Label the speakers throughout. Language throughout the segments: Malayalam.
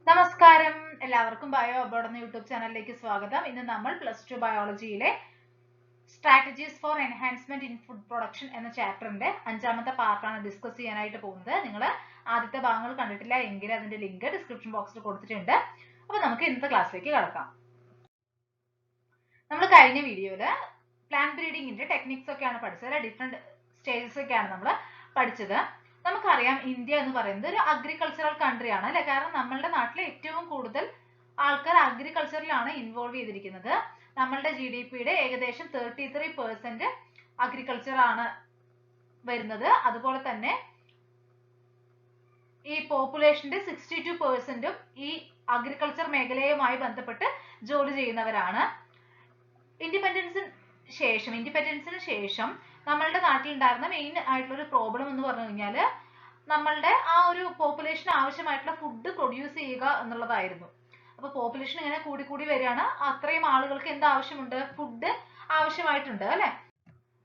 Speaker 1: നമസ്കാരം, എല്ലാവർക്കും ബയോ അബോർഡ് എന്ന യൂട്യൂബ് ചാനലിലേക്ക് സ്വാഗതം. ഇന്ന് നമ്മൾ +2 ബയോളജിയിലെ strategies for enhancement in food production എന്ന ചാപ്റ്ററിന്റെ 5ാമത്തെ പാർട്ടാണ് ഡിസ്കസ് ചെയ്യാനായിട്ട് പോകുന്നത്. നിങ്ങൾ ആദ്യത്തെ ഭാഗങ്ങൾ കണ്ടിട്ടില്ല എങ്കിൽ അതിന്റെ ലിങ്ക് ഡിസ്ക്രിപ്ഷൻ ബോക്സിൽ കൊടുത്തിട്ടുണ്ട്. അപ്പൊ നമുക്ക് ഇന്നത്തെ ക്ലാസ്സിലേക്ക് കടക്കാം. നമ്മൾ കഴിഞ്ഞ വീഡിയോയില് പ്ലാന്റ് ബ്രീഡിങ്ങിന്റെ ടെക്നിക്സ് ഒക്കെയാണ് പഠിച്ചത്. ഡിഫറെന്റ് സ്റ്റേജസ് ഒക്കെയാണ് നമ്മൾ പഠിച്ചത്. നമുക്കറിയാം, ഇന്ത്യ എന്ന് പറയുന്നത് ഒരു അഗ്രികൾച്ചറൽ കൺട്രി ആണ് അല്ലെ. കാരണം നമ്മളുടെ നാട്ടിലെ ഏറ്റവും കൂടുതൽ ആൾക്കാർ അഗ്രികൾച്ചറിലാണ് ഇൻവോൾവ് ചെയ്തിരിക്കുന്നത്. നമ്മളുടെ GDPയുടെ ഏകദേശം 33% അഗ്രികൾച്ചർ ആണ് വരുന്നത്. അതുപോലെ തന്നെ ഈ പോപ്പുലേഷന്റെ 62% ഈ അഗ്രികൾച്ചർ മേഖലയുമായി ബന്ധപ്പെട്ട് ജോലി ചെയ്യുന്നവരാണ്. ഇൻഡിപെൻഡൻസിന് ശേഷം നമ്മളുടെ നാട്ടിൽ ഉണ്ടായിരുന്ന മെയിൻ ആയിട്ടുള്ള ഒരു പ്രോബ്ലം എന്ന് പറഞ്ഞു കഴിഞ്ഞാൽ നമ്മളുടെ ആ ഒരു പോപ്പുലേഷന് ആവശ്യമായിട്ടുള്ള ഫുഡ് പ്രൊഡ്യൂസ് ചെയ്യുക എന്നുള്ളതായിരുന്നു. അപ്പൊ പോപ്പുലേഷൻ ഇങ്ങനെ കൂടി വരികയാണ്. അത്രയും ആളുകൾക്ക് എന്ത് ആവശ്യമുണ്ട്? ഫുഡ് ആവശ്യമായിട്ടുണ്ട് അല്ലെ.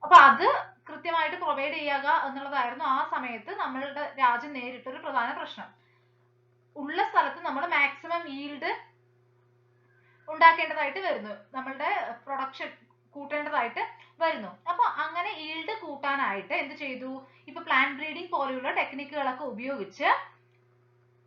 Speaker 1: അപ്പൊ അത് കൃത്യമായിട്ട് പ്രൊവൈഡ് ചെയ്യുക എന്നുള്ളതായിരുന്നു ആ സമയത്ത് നമ്മളുടെ രാജ്യം നേരിട്ടൊരു പ്രധാന പ്രശ്നം. ഉള്ള സ്ഥലത്ത് നമ്മൾ മാക്സിമം ഈൽഡ് ഉണ്ടാക്കേണ്ടതായിട്ട് വരുന്നു, നമ്മളുടെ പ്രൊഡക്ഷൻ കൂട്ടേണ്ടതായിട്ട് വരുന്നു. അപ്പൊ അങ്ങനെ ഈൽഡ് കൂട്ടാനായിട്ട് എന്ത് ചെയ്തു? ഇപ്പൊ പ്ലാന്റ് ബ്രീഡിംഗ് പോലെയുള്ള ടെക്നിക്കുകളൊക്കെ ഉപയോഗിച്ച്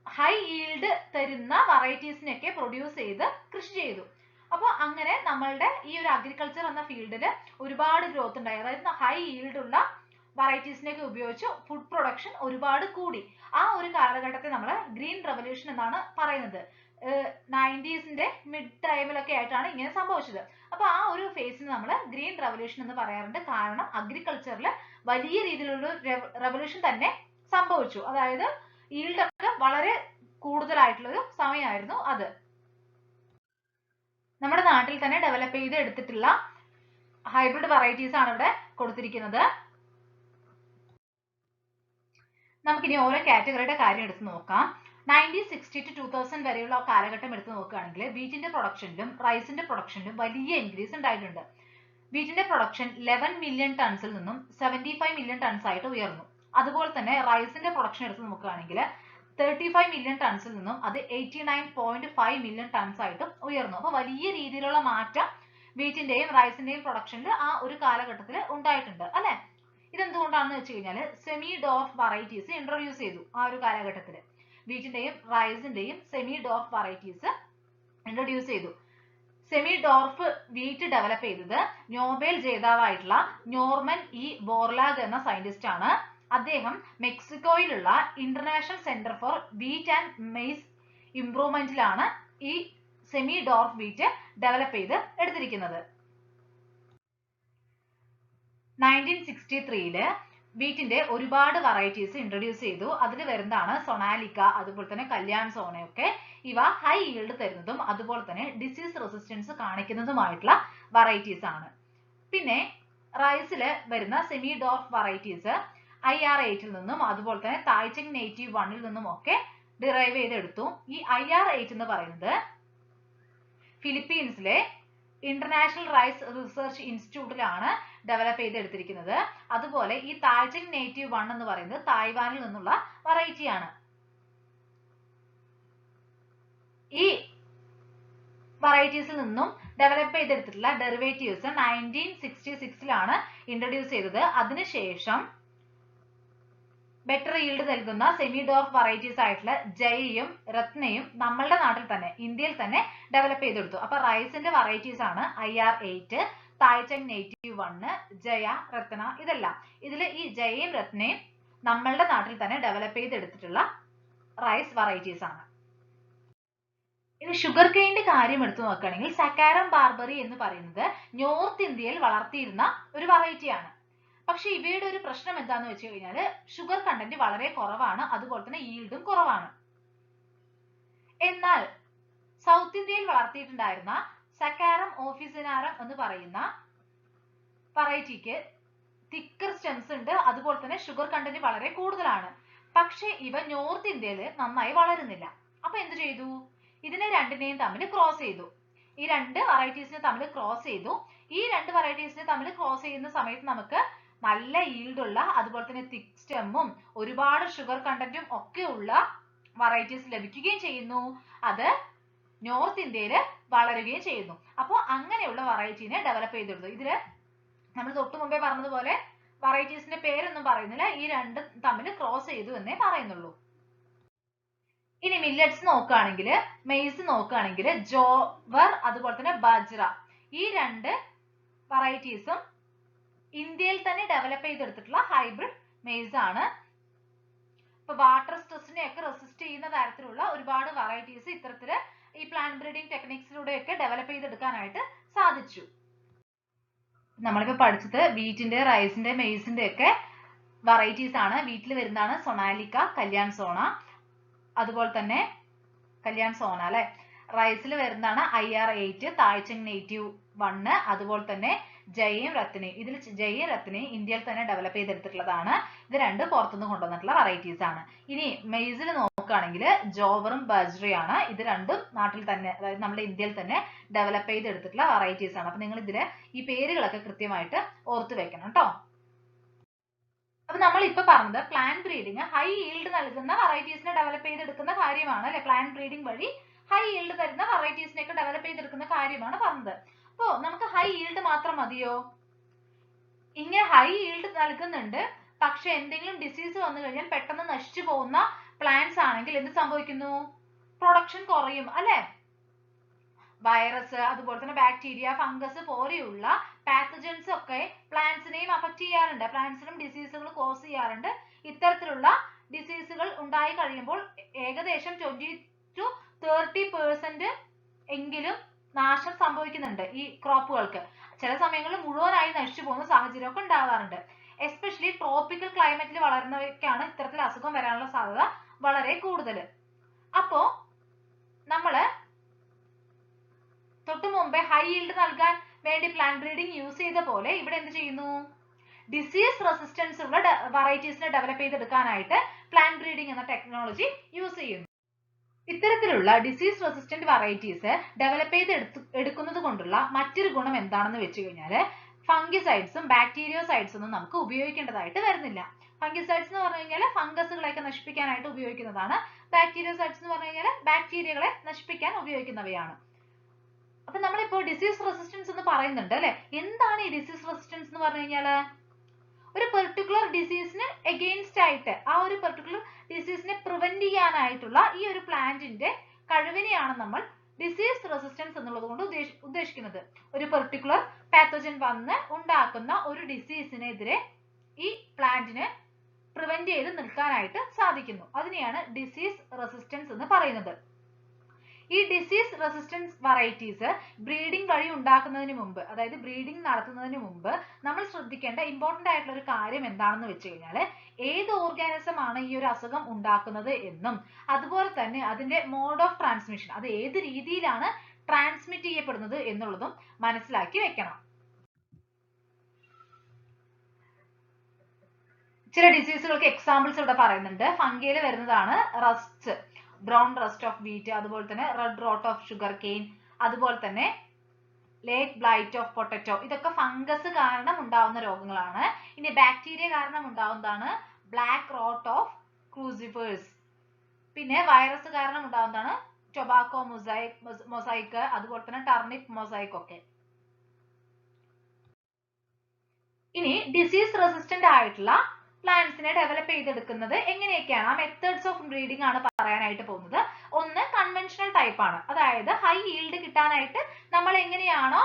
Speaker 1: ഹൈ ഈൽഡ് തരുന്ന വെറൈറ്റീസിനെയൊക്കെ പ്രൊഡ്യൂസ് ചെയ്ത് കൃഷി ചെയ്തു. അപ്പൊ അങ്ങനെ നമ്മളുടെ ഈ ഒരു അഗ്രികൾച്ചർ എന്ന ഫീൽഡിൽ ഒരുപാട് ഗ്രോത്ത് ഉണ്ടായി. അതായത് ഹൈ ഈൽഡ് ഉള്ള വെറൈറ്റീസിനെയൊക്കെ ഉപയോഗിച്ച് ഫുഡ് പ്രൊഡക്ഷൻ ഒരുപാട് കൂടി. ആ ഒരു കാലഘട്ടത്തെ നമ്മൾ ഗ്രീൻ റെവല്യൂഷൻ എന്നാണ് പറയുന്നത്. 90s മിഡ് ടൈമിലൊക്കെ ആയിട്ടാണ് ഇങ്ങനെ സംഭവിച്ചത്. അപ്പൊ ആ ഒരു ഫേസിന് നമ്മൾ ഗ്രീൻ റെവല്യൂഷൻ എന്ന് പറയാറുണ്ട്. കാരണം അഗ്രികൾച്ചറിൽ വലിയ രീതിയിലുള്ള റെവല്യൂഷൻ തന്നെ സംഭവിച്ചു. അതായത് ഈൽഡ് ഒക്കെ വളരെ കൂടുതലായിട്ടുള്ള ഒരു സമയമായിരുന്നു അത്. നമ്മുടെ നാട്ടിൽ തന്നെ ഡെവലപ്പ് ചെയ്ത് എടുത്തിട്ടുള്ള ഹൈബ്രിഡ് വെറൈറ്റീസ് ആണ് ഇവിടെ കൊടുത്തിരിക്കുന്നത്. നമുക്കിനി ഓരോ കാറ്റഗറിയുടെ കാര്യം എടുത്ത് നോക്കാം. 1960 to 2000 വരെയുള്ള കാലഘട്ടം എടുത്ത് നോക്കുകയാണെങ്കിൽ വീറ്റിന്റെ പ്രൊഡക്ഷനിലും റൈസിന്റെ പ്രൊഡക്ഷനിലും വലിയ ഇൻക്രീസ് ഉണ്ടായിട്ടുണ്ട്. വീറ്റിന്റെ പ്രൊഡക്ഷൻ 11 മില്യൺ ടൺസിൽ നിന്നും 75 മില്യൺ ടൺസ് ആയിട്ട് ഉയർന്നു. അതുപോലെ തന്നെ റൈസിന്റെ പ്രൊഡക്ഷൻ എടുത്ത് നോക്കുകയാണെങ്കിൽ 35 മില്യൺ ടൺസിൽ നിന്നും അത് 89.5 മില്യൺ ടൺസ് ആയിട്ട് ഉയർന്നു. അപ്പൊ വലിയ രീതിയിലുള്ള മാറ്റം വീറ്റിന്റെയും റൈസിന്റെയും പ്രൊഡക്ഷനിൽ ആ ഒരു കാലഘട്ടത്തിൽ ഉണ്ടായിട്ടുണ്ട് അല്ലെ. ഇതെന്തുകൊണ്ടാണെന്ന് വെച്ച് കഴിഞ്ഞാൽ സെമി ഡോർഫ് വെറൈറ്റീസ് ഇൻട്രൊഡ്യൂസ് ചെയ്തു ആ ഒരു കാലഘട്ടത്തിൽ. വീറ്റിന്റെയും റൈസിന്റെയും സെമി ഡോർഫ് വെറൈറ്റീസ് ഇൻട്രൊഡ്യൂസ് ചെയ്തു. സെമി ഡോർഫ് വീറ്റ് ഡെവലപ്പ് ചെയ്തത് നോബൽ ജേതാവായിട്ടുള്ള നോർമൻ ഇ ബോർലാഗ് എന്ന സയന്റിസ്റ്റ് ആണ്. അദ്ദേഹം മെക്സിക്കോയിലുള്ള International Centre for Wheat and Maize ഇംപ്രൂവ്മെന്റിലാണ് ഈ സെമി ഡോർഫ് വീറ്റ് ഡെവലപ്പ് ചെയ്ത് എടുത്തിരിക്കുന്നത്. 1963 വീറ്റിന്റെ ഒരുപാട് വെറൈറ്റീസ് ഇൻട്രൊഡ്യൂസ് ചെയ്തു. അതിൽ വരുന്നതാണ് സൊണാലിക്ക, അതുപോലെ തന്നെ കല്യാൺ സോണയൊക്കെ. ഇവ ഹൈ ഈൽഡ് തരുന്നതും അതുപോലെ തന്നെ ഡിസീസ് റെസിസ്റ്റൻസ് കാണിക്കുന്നതുമായിട്ടുള്ള വെറൈറ്റീസ് ആണ്. പിന്നെ റൈസില് വരുന്ന സെമി ഡോർഫ് വെറൈറ്റീസ് IR8 നിന്നും അതുപോലെ തന്നെ തായ്ചങ് നേറ്റീവ് 1 നിന്നും ഒക്കെ ഡിറൈവ് ചെയ്തെടുത്തു. ഈ IR8 എന്ന് പറയുന്നത് ഫിലിപ്പീൻസിലെ ഇന്റർനാഷണൽ റൈസ് റിസർച്ച് ഇൻസ്റ്റിറ്റ്യൂട്ടിലാണ് ഡെവലപ്പ് ചെയ്തെടുത്തിരിക്കുന്നത്. അതുപോലെ ഈ തായ്ചങ് നേറ്റീവ് 1 എന്ന് പറയുന്നത് തായ്വാനിൽ നിന്നുള്ള വെറൈറ്റി ആണ്. ഈ വെറൈറ്റീസിൽ നിന്നും ഡെവലപ്പ് ചെയ്തെടുത്തിട്ടുള്ള ഡെറിവേറ്റീവ്സ് 1966 ഇൻട്രൊഡ്യൂസ് ചെയ്തത്. അതിനുശേഷം ബെറ്റർ ഈൽഡ് നൽകുന്ന സെമി ഡോർഫ് വെറൈറ്റീസ് ആയിട്ടുള്ള ജയയും രത്നയും നമ്മളുടെ നാട്ടിൽ തന്നെ ഇന്ത്യയിൽ തന്നെ ഡെവലപ്പ് ചെയ്തെടുത്തു. അപ്പൊ റൈസിന്റെ വെറൈറ്റീസ് ആണ് IR8, തായ്ചങ് നേറ്റീവ് 1, ജയ, രത്ന. ഇതെല്ലാം ഇതിൽ ഈ ജയയും രത്നയും നമ്മളുടെ നാട്ടിൽ തന്നെ ഡെവലപ്പ് ചെയ്തെടുത്തിട്ടുള്ള റൈസ് വെറൈറ്റീസ് ആണ്. ഇനി ഷുഗർ കെയിന്റെ കാര്യം എടുത്തു നോക്കുകയാണെങ്കിൽ സക്കാരം ബാർബറി എന്ന് പറയുന്നത് നോർത്ത് ഇന്ത്യയിൽ വളർത്തിയിരുന്ന ഒരു വെറൈറ്റിയാണ്. പക്ഷെ ഇവയുടെ ഒരു പ്രശ്നം എന്താന്ന് വെച്ച് കഴിഞ്ഞാൽ ഷുഗർ കണ്ടന്റ് വളരെ കുറവാണ്, അതുപോലെ തന്നെ ഈൽഡും കുറവാണ്. എന്നാൽ സൗത്ത് ഇന്ത്യയിൽ വളർത്തിയിട്ടുണ്ടായിരുന്ന സക്കാരം ഓഫിസിനാരം എന്ന് പറയുന്ന വെറൈറ്റിക്ക് തിക്കർ സ്റ്റെംസ് ഉണ്ട്, അതുപോലെ തന്നെ ഷുഗർ കണ്ടന്റ് വളരെ കൂടുതലാണ്. പക്ഷെ ഇവ നോർത്ത് ഇന്ത്യയിൽ നന്നായി വളരുന്നില്ല. അപ്പൊ എന്ത് ചെയ്തു? ഇതിനെ രണ്ടിനെയും തമ്മിൽ ക്രോസ് ചെയ്തു. ഈ രണ്ട് വെറൈറ്റീസിനെ തമ്മിൽ ക്രോസ് ചെയ്തു. ഈ രണ്ട് വെറൈറ്റീസിനെ തമ്മിൽ ക്രോസ് ചെയ്യുന്ന സമയത്ത് നമുക്ക് നല്ല ഈൽഡ് ഉള്ള അതുപോലെ തന്നെ തിക് സ്റ്റെമ്മും ഒരുപാട് ഷുഗർ കണ്ടന്റും ഒക്കെ ഉള്ള വെറൈറ്റീസ് ലഭിക്കുകയും ചെയ്യുന്നു. അത് നോർത്ത് ഇന്ത്യയിൽ വളരുകയും ചെയ്യുന്നു. അപ്പോൾ അങ്ങനെയുള്ള വെറൈറ്റീനെ ഡെവലപ്പ് ചെയ്തെടുത്തു. ഇതില് നമ്മൾ തൊട്ടു മുമ്പേ പറഞ്ഞതുപോലെ വെറൈറ്റീസിന്റെ പേരൊന്നും പറയുന്നില്ല, ഈ രണ്ടും തമ്മിൽ ക്രോസ് ചെയ്തു എന്നേ പറയുന്നുള്ളൂ. ഇനി മില്ലറ്റ്സ് നോക്കുകയാണെങ്കിൽ, മെയ്സ് നോക്കുകയാണെങ്കിൽ ജോവർ അതുപോലെ തന്നെ ബജ്ര, ഈ രണ്ട് വെറൈറ്റീസും ഇന്ത്യയിൽ തന്നെ ഡെവലപ്പ് ചെയ്തെടുത്തിട്ടുള്ള ഹൈബ്രിഡ് മെയ്സ് ആണ്. ഇപ്പൊ വാട്ടർ സ്ട്രെസ്സിനെ ഒക്കെ റെസിസ്റ്റ് ചെയ്യുന്ന തരത്തിലുള്ള ഒരുപാട് വെറൈറ്റീസ് ഇത്തരത്തില് ഈ പ്ലാന്റ് ബ്രീഡിംഗ് ടെക്നിക്സിലൂടെയൊക്കെ ഡെവലപ്പ് ചെയ്തെടുക്കാനായിട്ട് സാധിച്ചു. നമ്മളിപ്പോ പഠിച്ചത് വീറ്റിന്റെ, റൈസിന്റെ, മെയ്സിന്റെ ഒക്കെ വെറൈറ്റീസ് ആണ്. വീട്ടിൽ വരുന്നതാണ് സൊണാലിക്ക, കല്യാൺ സോണ, അതുപോലെ തന്നെ കല്യാൺ സോന അല്ലെ. റൈസിൽ വരുന്നതാണ് IR8, തായ്ചങ് നേറ്റീവ് 1, അതുപോലെ തന്നെ ജയും രത്നയും. ഇതിൽ ജയും രത്നയും ഇന്ത്യയിൽ തന്നെ ഡെവലപ്പ് ചെയ്തെടുത്തിട്ടുള്ളതാണ്. ഇത് രണ്ട് പുറത്തുനിന്ന് കൊണ്ടുവന്നിട്ടുള്ള വെറൈറ്റീസ് ആണ്. ഇനി മെയ്സിൽ നോക്കുകയാണെങ്കിൽ ജോവറും ബജ്രയാണ്. ഇത് രണ്ടും നാട്ടിൽ തന്നെ, അതായത് നമ്മുടെ ഇന്ത്യയിൽ തന്നെ ഡെവലപ്പ് ചെയ്തെടുത്തിട്ടുള്ള വെറൈറ്റീസ് ആണ്. അപ്പൊ നിങ്ങൾ ഇതിലെ ഈ പേരുകളൊക്കെ കൃത്യമായിട്ട് ഓർത്തു വെക്കണം കേട്ടോ. അപ്പൊ നമ്മൾ ഇപ്പൊ പറഞ്ഞത് പ്ലാന്റ് ബ്രീഡിങ് ഹൈ ഈൽഡ് നൽകുന്ന വെറൈറ്റീസിനെ ഡെവലപ്പ് ചെയ്തെടുക്കുന്ന കാര്യമാണ് അല്ലെ. പ്ലാന്റ് ബ്രീഡിംഗ് വഴി ഹൈ ഈൽഡ് തരുന്ന വെറൈറ്റീസിനെ ഒക്കെ ഡെവലപ്പ് ചെയ്തെടുക്കുന്ന കാര്യമാണ് പറഞ്ഞത്. അപ്പോ നമുക്ക് ഹൈ ഈൽഡ് മാത്രം മതിയോ? ഇങ്ങനെ ഹൈ ഈൽഡ് നൽകുന്നുണ്ട്, പക്ഷെ എന്തെങ്കിലും ഡിസീസ് വന്നു കഴിഞ്ഞാൽ പെട്ടെന്ന് നശിച്ചു പോകുന്ന പ്ലാന്റ്സ് ആണെങ്കിൽ എന്ത് സംഭവിക്കുന്നു? പ്രൊഡക്ഷൻ കുറയും അല്ലെ. വൈറസ്, അതുപോലെ തന്നെ ബാക്ടീരിയ, ഫംഗസ് പോലെയുള്ള പാത്തജൻസ് ഒക്കെ പ്ലാന്റ്സിനെയും അഫക്ട് ചെയ്യാറുണ്ട്. പ്ലാന്റ്സിനും ഡിസീസുകൾ കോസ് ചെയ്യാറുണ്ട്. ഇത്തരത്തിലുള്ള ഡിസീസുകൾ ഉണ്ടായി കഴിയുമ്പോൾ ഏകദേശം 20 to 30% എങ്കിലും നാശം സംഭവിക്കുന്നുണ്ട് ഈ ക്രോപ്പുകൾക്ക്. ചില സമയങ്ങളിൽ മുഴുവനായി നശിച്ചു പോകുന്ന സാഹചര്യമൊക്കെ ഉണ്ടാകാറുണ്ട്. എസ്പെഷ്യലി ട്രോപ്പിക്കൽ ക്ലൈമറ്റിൽ വളരുന്നവയ്ക്കാണ് ഇത്തരത്തിൽ അസുഖം വരാനുള്ള സാധ്യത വളരെ കൂടുതൽ. അപ്പോ നമ്മള് തൊട്ടു മുമ്പേ ഹൈ ഈൽഡ് നൽകാൻ വേണ്ടി പ്ലാന്റ് ബ്രീഡിംഗ് യൂസ് ചെയ്ത പോലെ ഇവിടെ എന്ത് ചെയ്യുന്നു? ഡിസീസ് റെസിസ്റ്റൻസ് ഉള്ള വെറൈറ്റീസിനെ ഡെവലപ്പ് ചെയ്തെടുക്കാനായിട്ട് പ്ലാന്റ് ബ്രീഡിംഗ് എന്ന ടെക്നോളജി യൂസ് ചെയ്യുന്നു. ഇത്തരത്തിലുള്ള ഡിസീസ് റെസിസ്റ്റന്റ് വെറൈറ്റീസ് ഡെവലപ്പ് ചെയ്ത് എടുക്കുന്നത് കൊണ്ടുള്ള മറ്റൊരു ഗുണം എന്താണെന്ന് വെച്ച് കഴിഞ്ഞാൽ ഫംഗിസൈഡ്സും ബാക്ടീരിയോസൈഡ്സും ഒന്നും നമുക്ക് ഉപയോഗിക്കേണ്ടതായിട്ട് വരുന്നില്ല. ഫംഗിസൈഡ്സ് എന്ന് പറഞ്ഞു കഴിഞ്ഞാൽ ഫംഗസുകളെയൊക്കെ നശിപ്പിക്കാനായിട്ട് ഉപയോഗിക്കുന്നതാണ്. ബാക്ടീരിയോസൈഡ്സ് എന്ന് പറഞ്ഞു കഴിഞ്ഞാൽ ബാക്ടീരിയകളെ നശിപ്പിക്കാൻ ഉപയോഗിക്കുന്നവയാണ്. അപ്പൊ നമ്മളിപ്പോ ഡിസീസ് റെസിസ്റ്റൻസ് എന്ന് പറയുന്നുണ്ട് അല്ലെ. എന്താണ് ഈ ഡിസീസ് റെസിസ്റ്റൻസ് എന്ന് പറഞ്ഞു കഴിഞ്ഞാല്? ഒരു പെർട്ടിക്കുലർ ഡിസീസിന് എഗെയിൻസ്റ്റ് ആയിട്ട്, ആ ഒരു പെർട്ടിക്കുലർ ഡിസീസിനെ പ്രിവെന്റ് ചെയ്യാനായിട്ടുള്ള ഈ ഒരു പ്ലാന്റിന്റെ കഴിവിനെയാണ് നമ്മൾ ഡിസീസ് റെസിസ്റ്റൻസ് എന്നുള്ളത് കൊണ്ട് ഉദ്ദേശിക്കുന്നത്. ഒരു പെർട്ടിക്കുലർ പാത്തോജൻ വന്ന് ഉണ്ടാക്കുന്ന ഒരു ഡിസീസിനെതിരെ ഈ പ്ലാന്റിന് പ്രിവെന്റ് ചെയ്ത് നിൽക്കാനായിട്ട് സാധിക്കുന്നു. അതിനെയാണ് ഡിസീസ് റെസിസ്റ്റൻസ് എന്ന് പറയുന്നത്. ഈ ഡിസീസ് റെസിസ്റ്റൻസ് വെറൈറ്റീസ് ബ്രീഡിംഗ് വഴി ഉണ്ടാക്കുന്നതിന് മുമ്പ്, അതായത് ബ്രീഡിംഗ് നടത്തുന്നതിന് മുമ്പ് നമ്മൾ ശ്രദ്ധിക്കേണ്ട ഇമ്പോർട്ടന്റ് ആയിട്ടുള്ള ഒരു കാര്യം എന്താണെന്ന് വെച്ച് കഴിഞ്ഞാൽ ഏത് ഓർഗാനിസം ആണ് ഈ ഒരു അസുഖം ഉണ്ടാക്കുന്നത് എന്നും അതുപോലെ തന്നെ അതിന്റെ മോഡ് ഓഫ് ട്രാൻസ്മിഷൻ, അത് ഏത് രീതിയിലാണ് ട്രാൻസ്മിറ്റ് ചെയ്യപ്പെടുന്നത് എന്നുള്ളതും മനസ്സിലാക്കി വെക്കണം. ചില ഡിസീസുകൾക്ക് എക്സാമ്പിൾസ് ഇവിടെ പറയുന്നുണ്ട്. ഫംഗയിൽ വരുന്നതാണ് rust, brown rust of wheat, അതുപോലെ തന്നെ red rot of sugarcane, അതുപോലെ തന്നെ ലേറ്റ് ബ്ലൈറ്റ് ഓഫ് പൊട്ടറ്റോ. ഇതൊക്കെ ഫംഗസ് കാരണം ഉണ്ടാവുന്ന രോഗങ്ങളാണ്. ഇനി ബാക്ടീരിയ കാരണം ഉണ്ടാവുന്നതാണ് ബ്ലാക്ക് റോട്ട് ഓഫ് ക്രൂസിഫേഴ്സ്. പിന്നെ വൈറസ് കാരണം ഉണ്ടാവുന്നതാണ് ടൊബാക്കോ മൊസൈക്ക്, അതുപോലെ തന്നെ ടർണിപ്പ് മൊസൈക്ക് ഒക്കെ. ഇനി ഡിസീസ് റെസിസ്റ്റന്റ് ആയിട്ടുള്ള പ്ലാന്റ്സിനെ ഡെവലപ്പ് ചെയ്തെടുക്കുന്നത് എങ്ങനെയൊക്കെയാണ്, ആ മെത്തേഡ്സ് ഓഫ് ബ്രീഡിംഗ് ആണ് പറയാനായിട്ട് പോകുന്നത്. ഒന്ന് കൺവെൻഷണൽ ടൈപ്പ് ആണ്, അതായത് ഹൈ ഈൽഡ് കിട്ടാനായിട്ട് നമ്മൾ എങ്ങനെയാണോ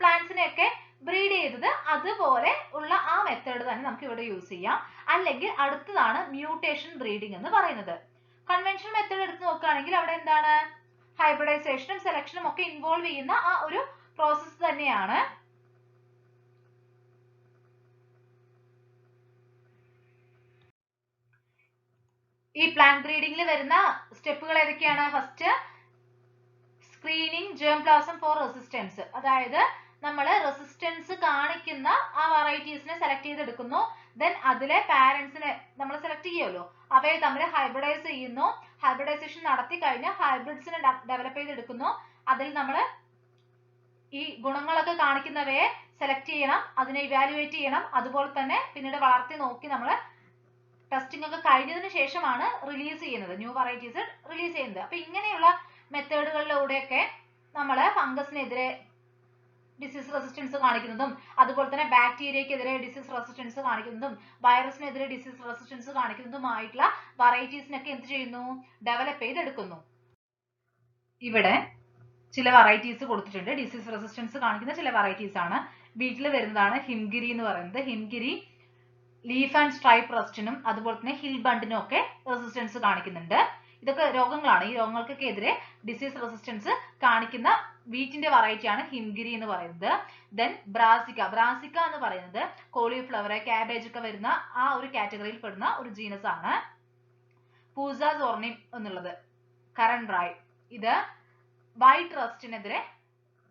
Speaker 1: പ്ലാന്റ്സിനെയൊക്കെ ബ്രീഡ് ചെയ്തത് അതുപോലെ ഉള്ള ആ മെത്തേഡ് തന്നെ നമുക്ക് ഇവിടെ യൂസ് ചെയ്യാം. അല്ലെങ്കിൽ അടുത്തതാണ് മ്യൂട്ടേഷൻ ബ്രീഡിംഗ് എന്ന് പറയുന്നത്. കൺവെൻഷണൽ മെത്തേഡ് എടുത്ത് നോക്കുകയാണെങ്കിൽ അവിടെ എന്താണ്, ഹൈബ്രിഡൈസേഷനും സെലക്ഷനും ഒക്കെ ഇൻവോൾവ് ചെയ്യുന്ന ആ ഒരു പ്രോസസ് തന്നെയാണ്. ഈ പ്ലാന്റ് ബ്രീഡിംഗിൽ വരുന്ന സ്റ്റെപ്പുകൾ ഏതൊക്കെയാണ്? First screening germplasm for resistance, അതായത് നമ്മൾ റെസിസ്റ്റൻസ് കാണിക്കുന്ന ആ വെറൈറ്റീസിനെ സെലക്ട് ചെയ്തെടുക്കുന്നു. ദെൻ അതിലെ പാരന്റ്സിനെ നമ്മൾ സെലക്ട് ചെയ്യുമല്ലോ, അവയെ തമ്മിൽ ഹൈബ്രിഡൈസ് ചെയ്യുന്നു. ഹൈബ്രിഡൈസേഷൻ നടത്തി കഴിഞ്ഞ് ഹൈബ്രിഡ്സിനെ ഡെവലപ്പ് ചെയ്തെടുക്കുന്നു. അതിൽ നമ്മൾ ഈ ഗുണങ്ങളൊക്കെ കാണിക്കുന്നവയെ സെലക്ട് ചെയ്യണം, അതിനെ ഇവാലുവേറ്റ് ചെയ്യണം. അതുപോലെ തന്നെ പിന്നീട് വളർത്തി നോക്കി നമ്മൾ ടെസ്റ്റിംഗ് ഒക്കെ കഴിഞ്ഞതിന് ശേഷമാണ് റിലീസ് ചെയ്യുന്നത്, ന്യൂ വെറൈറ്റീസ് റിലീസ് ചെയ്യുന്നത്. അപ്പൊ ഇങ്ങനെയുള്ള മെത്തേഡുകളിലൂടെയൊക്കെ നമ്മൾ ഫംഗസിനെതിരെ ഡിസീസ് റെസിസ്റ്റൻസ് കാണിക്കുന്നതും അതുപോലെ തന്നെ ബാക്ടീരിയക്കെതിരെ ഡിസീസ് റെസിസ്റ്റൻസ് കാണിക്കുന്നതും വൈറസിനെതിരെ ഡിസീസ് റെസിസ്റ്റൻസ് കാണിക്കുന്നതുമായിട്ടുള്ള വെറൈറ്റീസിനൊക്കെ എന്ത് ചെയ്യുന്നു, ഡെവലപ്പ് ചെയ്തെടുക്കുന്നു. ഇവിടെ ചില വെറൈറ്റീസ് കൊടുത്തിട്ടുണ്ട്, ഡിസീസ് റെസിസ്റ്റൻസ് കാണിക്കുന്ന ചില വെറൈറ്റീസ് ആണ്. വീട്ടിൽ വരുന്നതാണ് ഹിംഗിരി എന്ന് പറയുന്നത്. ഹിംഗിരി ലീഫ് ആൻഡ് സ്ട്രൈപ്പ് റസ്റ്റിനും അതുപോലെ തന്നെ ഹിൽ ബണ്ടിനും ഒക്കെ റെസിസ്റ്റൻസ് കാണിക്കുന്നുണ്ട്. ഇതൊക്കെ രോഗങ്ങളാണ്. ഈ രോഗങ്ങൾക്കൊക്കെ എതിരെ ഡിസീസ് റെസിസ്റ്റൻസ് കാണിക്കുന്ന വീറ്റിന്റെ വെറൈറ്റി ആണ് ഹിംഗിരി എന്ന് പറയുന്നത്. Then brassica. ബ്രാസിക്ക എന്ന് പറയുന്നത് കോളിഫ്ലവർ, കാബേജ് ഒക്കെ വരുന്ന ആ ഒരു കാറ്റഗറിയിൽ പെടുന്ന ഒരു ജീനസ് ആണ്. പൂസ സോർണിം എന്നുള്ളത് കറൻഡ്രായ്, ഇത് വൈറ്റ് റസ്റ്റിനെതിരെ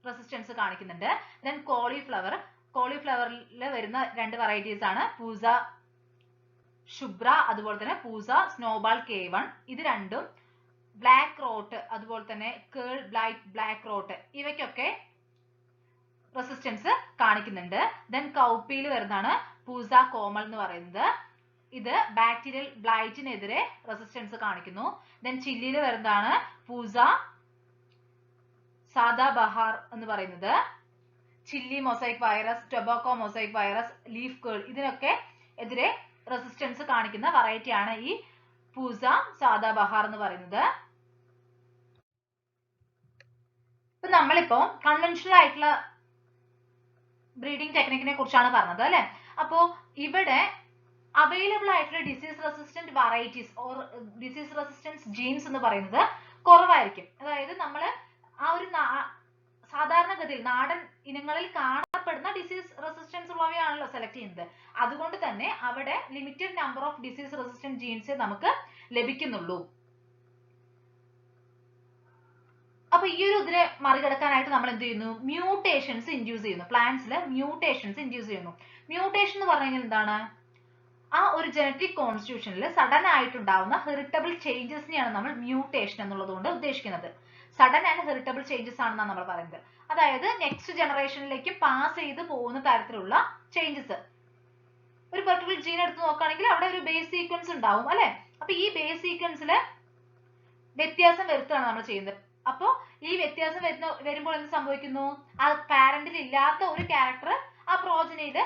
Speaker 1: റെസിസ്റ്റൻസ് കാണിക്കുന്നുണ്ട്. Then cauliflower. കോളിഫ്ലവറിൽ വരുന്ന രണ്ട് വെറൈറ്റീസ് ആണ് പൂസ ശുഭ്ര അതുപോലെ തന്നെ പൂസ സ്നോബാൾ K1. ഇത് രണ്ടും ബ്ലാക്ക് റോട്ട് അതുപോലെ തന്നെ കേൾ ബ്ലാക്ക് റോട്ട് ഇവയ്ക്കൊക്കെ റെസിസ്റ്റൻസ് കാണിക്കുന്നുണ്ട്. ദെൻ കൗപ്പിയിൽ വരുന്നതാണ് പൂസ കോമൾ എന്ന് പറയുന്നത്. ഇത് ബാക്ടീരിയൽ ബ്ലൈറ്റിനെതിരെ റെസിസ്റ്റൻസ് കാണിക്കുന്നു. ദെൻ ചില്ലിയിൽ വരുന്നതാണ് പൂസ സാദാ ബഹാർ എന്ന് പറയുന്നത്. Chilli mosaic virus, tobacco mosaic virus, leaf curl ഇതിനൊക്കെ എതിരെ റെസിസ്റ്റൻസ് കാണിക്കുന്ന വെറൈറ്റി ആണ് ഈ പൂസ സാദാ ബഹാർ എന്ന് പറയുന്നത്. ഇപ്പൊ നമ്മളിപ്പോ കൺവെൻഷണൽ ആയിട്ടുള്ള ബ്രീഡിംഗ് ടെക്നിക്കിനെ കുറിച്ചാണ് പറഞ്ഞത് അല്ലെ. അപ്പോ ഇവിടെ അവൈലബിൾ ആയിട്ടുള്ള disease resistant varieties or disease resistance genes എന്ന് പറയുന്നത് കുറവായിരിക്കും. അതായത് നമ്മൾ ആ ഒരു സാധാരണഗതിയിൽ നാടൻ ഇനങ്ങളിൽ കാണപ്പെടുന്ന ഡിസീസ് റെസിസ്റ്റൻസ് ഉള്ളവയാണല്ലോ സെലക്ട് ചെയ്യുന്നത്. അതുകൊണ്ട് തന്നെ അവിടെ limited number of disease resistant genes നമുക്ക് ലഭിക്കുന്നുള്ളൂ. അപ്പൊ ഈ ഒരു ഇതിനെ മറികടക്കാനായിട്ട് നമ്മൾ എന്ത് ചെയ്യുന്നു, മ്യൂട്ടേഷൻസ് ഇൻഡ്യൂസ് ചെയ്യുന്നു. പ്ലാന്റ്സിൽ മ്യൂട്ടേഷൻസ് ഇൻഡ്യൂസ് ചെയ്യുന്നു. മ്യൂട്ടേഷൻ എന്ന് പറഞ്ഞു കഴിഞ്ഞാൽ എന്താണ്, ആ ഒരു ജനറ്റിക് കോൺസ്റ്റിറ്റ്യൂഷനിൽ സഡൻ ആയിട്ടുണ്ടാവുന്ന ഹെറിറ്റബിൾ ചേഞ്ചസിനെയാണ് നമ്മൾ മ്യൂട്ടേഷൻ എന്നുള്ളത് കൊണ്ട് ഉദ്ദേശിക്കുന്നത്. സഡൻ ആൻഡ് ഹെറിറ്റബിൾ ചേഞ്ചസ് ആണെന്നാണ് നമ്മൾ പറയുന്നത്. അതായത് നെക്സ്റ്റ് ജനറേഷനിലേക്ക് പാസ് ചെയ്ത് പോകുന്ന തരത്തിലുള്ള ചേഞ്ചസ്. ഒരു പെർട്ടിക്കുലർ ജീൻ എടുത്ത് നോക്കുകയാണെങ്കിൽ അവിടെ ഒരു ബേസ് സീക്വൻസ് ഉണ്ടാവും അല്ലെ. അപ്പൊ ഈ ബേസ് സീക്വൻസിൽ വ്യത്യാസം വരുത്തുകയാണ് നമ്മൾ ചെയ്യുന്നത്. അപ്പോ ഈ വ്യത്യാസം വരുമ്പോൾ എന്ത് സംഭവിക്കുന്നു, ആ പാരന്റിൽ ഇല്ലാത്ത ഒരു ക്യാരക്ടർ ആ പ്രോജനിയിൽ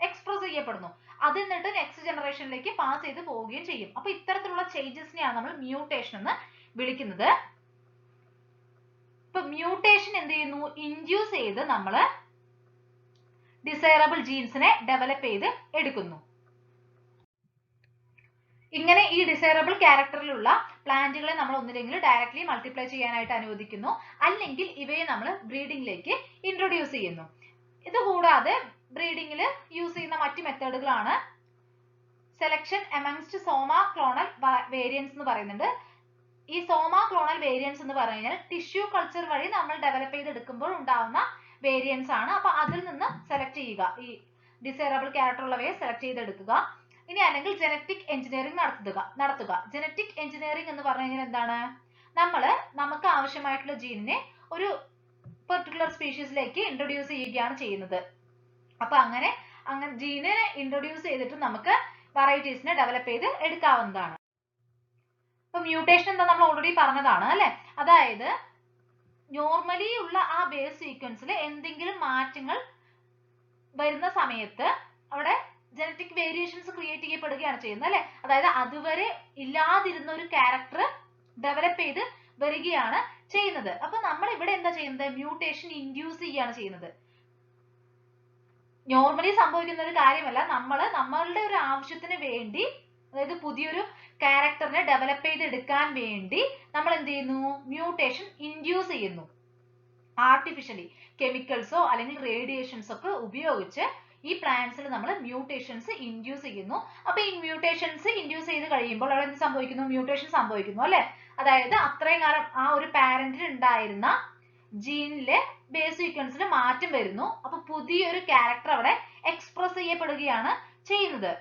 Speaker 1: എക്സ്പ്രസ് ചെയ്യപ്പെടുന്നു. അത് എന്നിട്ട് നെക്സ്റ്റ് ജനറേഷനിലേക്ക് പാസ് ചെയ്ത് പോവുകയും ചെയ്യും. അപ്പൊ ഇത്തരത്തിലുള്ള ചേഞ്ചസിനെയാണ് നമ്മൾ മ്യൂട്ടേഷൻ എന്ന് വിളിക്കുന്നത്. ഇപ്പൊ മ്യൂട്ടേഷൻ എന്ത് ചെയ്യുന്നു, ഇൻഡ്യൂസ് ചെയ്ത് നമ്മൾ ഡിസൈറബിൾ ജീൻസിനെ ഡെവലപ്പ് ചെയ്ത് എടുക്കുന്നു. ഇങ്ങനെ ഈ ഡിസൈറബിൾ ക്യാരക്ടറിലുള്ള പ്ലാന്റുകളെ നമ്മൾ ഒന്നില്ലെങ്കിൽ ഡയറക്ട്ലി മൾട്ടിപ്ലൈ ചെയ്യാനായിട്ട് അനുവദിക്കുന്നു, അല്ലെങ്കിൽ ഇവയെ നമ്മൾ ബ്രീഡിംഗിലേക്ക് ഇൻട്രൊഡ്യൂസ് ചെയ്യുന്നു. ഇതുകൂടാതെ ബ്രീഡിംഗിൽ യൂസ് ചെയ്യുന്ന മറ്റു മെത്തേഡുകളാണ് സെലക്ഷൻ എമംഗ്സ്റ്റ് സോമ ക്ലോണൽ വേരിയൻസ് എന്ന് പറയുന്നുണ്ട്. ഈ സോമ ക്ലോണൽ വേരിയൻസ് എന്ന് പറഞ്ഞു കഴിഞ്ഞാൽ ടിഷ്യൂ കൾച്ചർ വഴി നമ്മൾ ഡെവലപ്പ് ചെയ്തെടുക്കുമ്പോൾ ഉണ്ടാവുന്ന വേരിയൻസ് ആണ്. അപ്പൊ അതിൽ നിന്ന് സെലക്ട് ചെയ്യുക, ഈ ഡിസൈറബിൾ ക്യാരക്ടർ ഉള്ളവയെ സെലക്ട് ചെയ്തെടുക്കുക. ഇനി അല്ലെങ്കിൽ ജനറ്റിക് എഞ്ചിനീയറിംഗ് നടത്തുക. ജനറ്റിക് എഞ്ചിനീയറിംഗ് എന്ന് പറഞ്ഞു കഴിഞ്ഞാൽ എന്താണ്, നമുക്ക് ആവശ്യമായിട്ടുള്ള ജീനിനെ ഒരു പെർട്ടിക്കുലർ സ്പീഷീസിലേക്ക് ഇൻട്രൊഡ്യൂസ് ചെയ്യുകയാണ് ചെയ്യുന്നത്. അപ്പൊ അങ്ങനെ ജീനെ ഇൻട്രൊഡ്യൂസ് ചെയ്തിട്ട് നമുക്ക് വെറൈറ്റീസിനെ ഡെവലപ്പ് ചെയ്ത് എടുക്കാവുന്നതാണ്. ഇപ്പൊ മ്യൂട്ടേഷൻ എന്താ നമ്മൾ ഓൾറെഡി പറഞ്ഞതാണ് അല്ലെ. അതായത് നോർമലി ഉള്ള ആ ബേസ് സീക്വൻസിൽ എന്തെങ്കിലും മാറ്റങ്ങൾ വരുന്ന സമയത്ത് അവിടെ ജനറ്റിക് വേരിയേഷൻസ് ക്രിയേറ്റ് ചെയ്യപ്പെടുകയാണ് ചെയ്യുന്നത് അല്ലെ. അതായത് അതുവരെ ഇല്ലാതിരുന്ന ഒരു ക്യാരക്ടർ ഡെവലപ്പ് ചെയ്ത് വരികയാണ് ചെയ്യുന്നത്. അപ്പൊ നമ്മൾ ഇവിടെ എന്താ ചെയ്യുന്നത്, മ്യൂട്ടേഷൻ ഇൻഡ്യൂസ് ചെയ്യാണ് ചെയ്യുന്നത്. നോർമലി സംഭവിക്കുന്ന ഒരു കാര്യമല്ല. നമ്മളുടെ ഒരു ആവശ്യത്തിന് വേണ്ടി, അതായത് പുതിയൊരു ക്യാരക്ടറിനെ ഡെവലപ്പ് ചെയ്തെടുക്കാൻ വേണ്ടി നമ്മൾ എന്ത് ചെയ്യുന്നു, മ്യൂട്ടേഷൻ ഇൻഡ്യൂസ് ചെയ്യുന്നു. ആർട്ടിഫിഷ്യലി കെമിക്കൽസോ അല്ലെങ്കിൽ റേഡിയേഷൻസ് ഒക്കെ ഉപയോഗിച്ച് ഈ പ്ലാന്റ്സിൽ നമ്മൾ മ്യൂട്ടേഷൻസ് ഇൻഡ്യൂസ് ചെയ്യുന്നു. അപ്പൊ ഈ മ്യൂട്ടേഷൻസ് ഇൻഡ്യൂസ് ചെയ്ത് കഴിയുമ്പോൾ അവിടെ എന്ത് സംഭവിക്കുന്നു, മ്യൂട്ടേഷൻ സംഭവിക്കുന്നു അല്ലെ. അതായത് അത്രയും കാലം ആ ഒരു പാരന്റിൽ ഉണ്ടായിരുന്ന ജീനിലെ ബേസ് സീക്വൻസിൽ മാറ്റം വരുന്നു. അപ്പൊ പുതിയൊരു ക്യാരക്ടർ അവിടെ എക്സ്പ്രസ് ചെയ്യപ്പെടുകയാണ് ചെയ്യുന്നത്.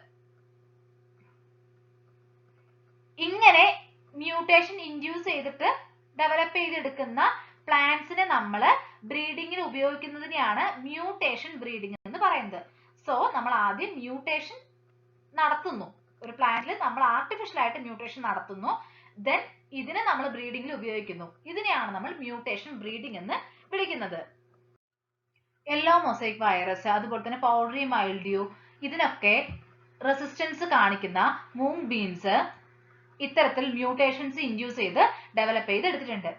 Speaker 1: ഇങ്ങനെ മ്യൂട്ടേഷൻ ഇൻഡ്യൂസ് ചെയ്തിട്ട് ഡെവലപ്പ് ചെയ്തെടുക്കുന്ന പ്ലാന്റ്സിനെ നമ്മൾ ബ്രീഡിങ്ങിന് ഉപയോഗിക്കുന്നതിനെയാണ് മ്യൂട്ടേഷൻ ബ്രീഡിംഗ് എന്ന് പറയുന്നത്. സോ നമ്മൾ ആദ്യം മ്യൂട്ടേഷൻ നടത്തുന്നു. ഒരു പ്ലാന്റിൽ നമ്മൾ ആർട്ടിഫിഷ്യൽ ആയിട്ട് മ്യൂട്ടേഷൻ നടത്തുന്നു, ദെൻ ഇതിനെ നമ്മൾ ബ്രീഡിംഗിൽ ഉപയോഗിക്കുന്നു. ഇതിനെയാണ് നമ്മൾ മ്യൂട്ടേഷൻ ബ്രീഡിംഗ് എന്ന് വിളിക്കുന്നത്. യെല്ലോ മൊസൈക് വൈറസ്, അതുപോലെ തന്നെ പൗഡറി മൈൽഡ്യൂ, ഇതിനൊക്കെ റെസിസ്റ്റൻസ് കാണിക്കുന്ന മൂങ് ബീൻസ് ഇത്തരത്തിൽ മ്യൂട്ടേഷൻസ് ഇൻഡ്യൂസ് ചെയ്ത് ഡെവലപ്പ് ചെയ്ത് എടുത്തിട്ടുണ്ട്.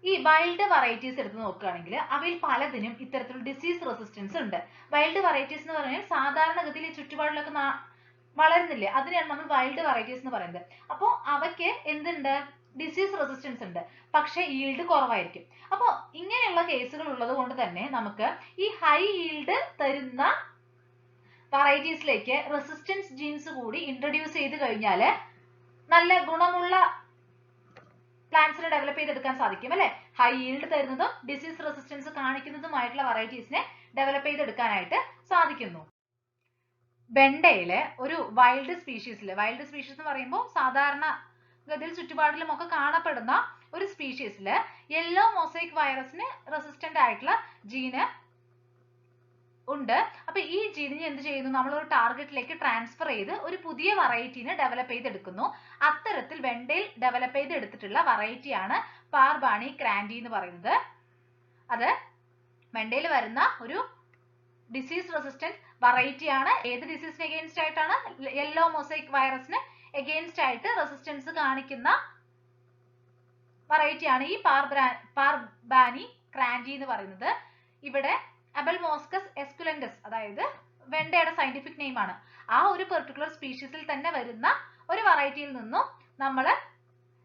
Speaker 1: ഈ വൈൽഡ് വെറൈറ്റീസ് എടുത്ത് നോക്കുകയാണെങ്കിൽ അവയിൽ പലതിനും ഇത്തരത്തിൽ ഡിസീസ് റെസിസ്റ്റൻസ് ഉണ്ട്. വൈൽഡ് വെറൈറ്റീസ് എന്ന് പറഞ്ഞാൽ സാധാരണഗതിയിൽ ഈ ചുറ്റുപാടിലൊക്കെ വളരുന്നില്ലേ, അതിനെയാണ് നമ്മൾ വൈൽഡ് വെറൈറ്റീസ് എന്ന് പറയുന്നത്. അപ്പോൾ അവയ്ക്ക് എന്തുണ്ട്, ഡിസീസ് റെസിസ്റ്റൻസ് ഉണ്ട്, പക്ഷെ ഈൽഡ് കുറവായിരിക്കും. അപ്പോൾ ഇങ്ങനെയുള്ള കേസുകൾ ഉള്ളത് കൊണ്ട് തന്നെ നമുക്ക് ഈ ഹൈ ഈൽഡ് തരുന്ന വെറൈറ്റീസിലേക്ക് റെസിസ്റ്റൻസ് ജീൻസ് കൂടി ഇൻട്രൊഡ്യൂസ് ചെയ്ത് കഴിഞ്ഞാൽ നല്ല ഗുണമുള്ള പ്ലാന്റ്സിനെ ഡെവലപ്പ് ചെയ്തെടുക്കാൻ സാധിക്കും അല്ലെ. ഹൈ ഈൽഡ് തരുന്നതും ഡിസീസ് റെസിസ്റ്റൻസ് കാണിക്കുന്നതുമായിട്ടുള്ള വെറൈറ്റീസിനെ ഡെവലപ്പ് ചെയ്തെടുക്കാനായിട്ട് സാധിക്കുന്നു. വെണ്ടയിലെ ഒരു വൈൽഡ് സ്പീഷീസ് എന്ന് പറയുമ്പോൾ സാധാരണ ഗതിയിൽ ചുറ്റുപാടിലും ഒക്കെ കാണപ്പെടുന്ന ഒരു സ്പീഷീസിൽ യെല്ലോ മൊസൈക് വൈറസിന് റെസിസ്റ്റന്റ് ആയിട്ടുള്ള ജീന് ഉണ്ട്. അപ്പൊ ഈ ജീനിനെ എന്ത് ചെയ്യുന്നു, നമ്മൾ ഒരു ടാർഗറ്റിലേക്ക് ട്രാൻസ്ഫർ ചെയ്ത് ഒരു പുതിയ വെറൈറ്റീനെ ഡെവലപ്പ് ചെയ്തെടുക്കുന്നു. അത്തരത്തിൽ വെണ്ടയിൽ ഡെവലപ്പ് ചെയ്തെടുത്തിട്ടുള്ള വെറൈറ്റിയാണ് പാർബാണി ക്രാൻഡി എന്ന് പറയുന്നത്. അത് വെണ്ടയിൽ വരുന്ന ഒരു ഡിസീസ് റെസിസ്റ്റന്റ് വെറൈറ്റി ആണ്. ഏത് ഡിസീസിന് എഗെയിൻസ്റ്റ് ആയിട്ടാണ്, യെല്ലോ മൊസൈക് വൈറസിന് എഗെയിൻസ്റ്റ് ആയിട്ട് റെസിസ്റ്റൻസ് കാണിക്കുന്ന വെറൈറ്റി ആണ് ഈ പാർബാനി ക്രാൻഡി എന്ന് പറയുന്നത്. ഇവിടെ അബൽമോസ്കസ് എസ്കുലൻഡസ്, അതായത് വെണ്ടയുടെ സയന്റിഫിക് നെയിം ആണ്, ആ ഒരു പെർട്ടിക്കുലർ സ്പീഷീസിൽ തന്നെ വരുന്ന ഒരു വെറൈറ്റിയിൽ നിന്നും നമ്മൾ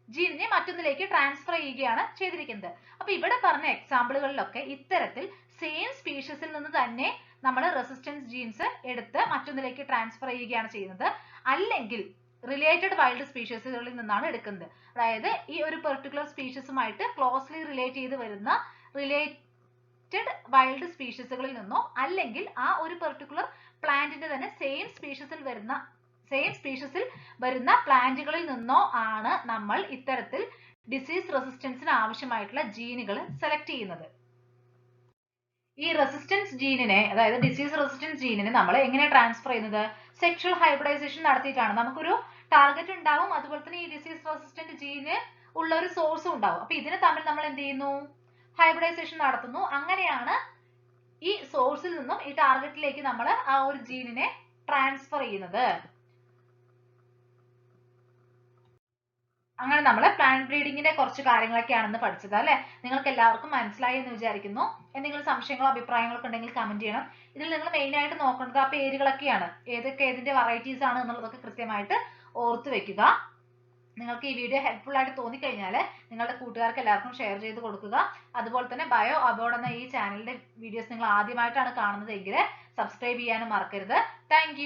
Speaker 1: ജീനിനെ മറ്റൊന്നിലേക്ക് ട്രാൻസ്ഫർ ചെയ്യുകയാണ് ചെയ്തിരിക്കുന്നത്. അപ്പൊ ഇവിടെ പറഞ്ഞ എക്സാമ്പിളുകളിലൊക്കെ ഇത്തരത്തിൽ സെയിം സ്പീഷീസിൽ നിന്ന് തന്നെ നമ്മൾ റെസിസ്റ്റൻസ് ജീൻസ് എടുത്ത് മറ്റൊന്നിലേക്ക് ട്രാൻസ്ഫർ ചെയ്യുകയാണ് ചെയ്യുന്നത്. അല്ലെങ്കിൽ റിലേറ്റഡ് വൈൽഡ് സ്പീഷീസുകളിൽ നിന്നാണ് എടുക്കുന്നത്. അതായത് ഈ ഒരു പെർട്ടിക്കുലർ സ്പീഷീസുമായിട്ട് ക്ലോസ്ലി റിലേറ്റ് ചെയ്ത് വരുന്ന റിലേറ്റഡ് വൈൽഡ് സ്പീഷീസുകളിൽ നിന്നോ, അല്ലെങ്കിൽ ആ ഒരു പെർട്ടിക്കുലർ പ്ലാന്റിന്റെ തന്നെ സെയിം സ്പീഷീസിൽ വരുന്ന പ്ലാന്റുകളിൽ നിന്നോ ആണ് നമ്മൾ ഇത്തരത്തിൽ ഡിസീസ് റെസിസ്റ്റൻസിന് ആവശ്യമായിട്ടുള്ള ജീനുകൾ സെലക്ട് ചെയ്യുന്നത്. ഈ റെസിസ്റ്റൻസ് ജീനിനെ, അതായത് ഡിസീസ് റെസിസ്റ്റൻസ് ജീനിനെ നമ്മൾ എങ്ങനെ ട്രാൻസ്ഫർ ചെയ്യുന്നത്, സെക്ഷൽ ഹൈബ്രിഡൈസേഷൻ നടത്തിയിട്ടാണ്. നമുക്കൊരു ടാർഗറ്റ് ഉണ്ടാവും, അതുപോലെ തന്നെ ഈ ഡിസീസ് റെസിസ്റ്റന്റ് ജീന് ഉള്ള ഒരു സോഴ്സും ഉണ്ടാവും. അപ്പൊ ഇതിനെ തമ്മിൽ നമ്മൾ എന്ത് ചെയ്യുന്നു, ഹൈബ്രിഡൈസേഷൻ നടത്തുന്നു. അങ്ങനെയാണ് ഈ സോഴ്സിൽ നിന്നും ഈ ടാർഗറ്റിലേക്ക് നമ്മൾ ആ ഒരു ജീനിനെ ട്രാൻസ്ഫർ ചെയ്യുന്നത്. അങ്ങനെ നമ്മൾ പ്ലാന്റ് ബ്രീഡിങ്ങിന്റെ കുറച്ച് കാര്യങ്ങളൊക്കെയാണെന്ന് പഠിച്ചത് അല്ലെ. നിങ്ങൾക്ക് എല്ലാവർക്കും മനസ്സിലായി എന്ന് വിചാരിക്കുന്നു. എന്തെങ്കിലും സംശയങ്ങളോ അഭിപ്രായങ്ങളോ ഉണ്ടെങ്കിൽ കമന്റ് ചെയ്യണം. ഇതിൽ നിങ്ങൾ മെയിൻ ആയിട്ട് നോക്കേണ്ടത് ആ പേരുകളൊക്കെയാണ്, ഏതൊക്കെ ഏതിന്റെ വെറൈറ്റീസ് ആണ് എന്നുള്ളതൊക്കെ കൃത്യമായിട്ട് ഓർത്ത് വെക്കുക. നിങ്ങൾക്ക് ഈ വീഡിയോ ഹെൽപ്ഫുൾ ആയിട്ട് തോന്നിക്കഴിഞ്ഞാൽ നിങ്ങളുടെ കൂട്ടുകാർക്ക് എല്ലാവർക്കും ഷെയർ ചെയ്ത് കൊടുക്കുക. അതുപോലെ തന്നെ ബയോ അബോർഡ് എന്ന ഈ ചാനലിന്റെ വീഡിയോസ് നിങ്ങൾ ആദ്യമായിട്ടാണ് കാണുന്നതെങ്കിൽ സബ്സ്ക്രൈബ് ചെയ്യാനും മറക്കരുത്. താങ്ക്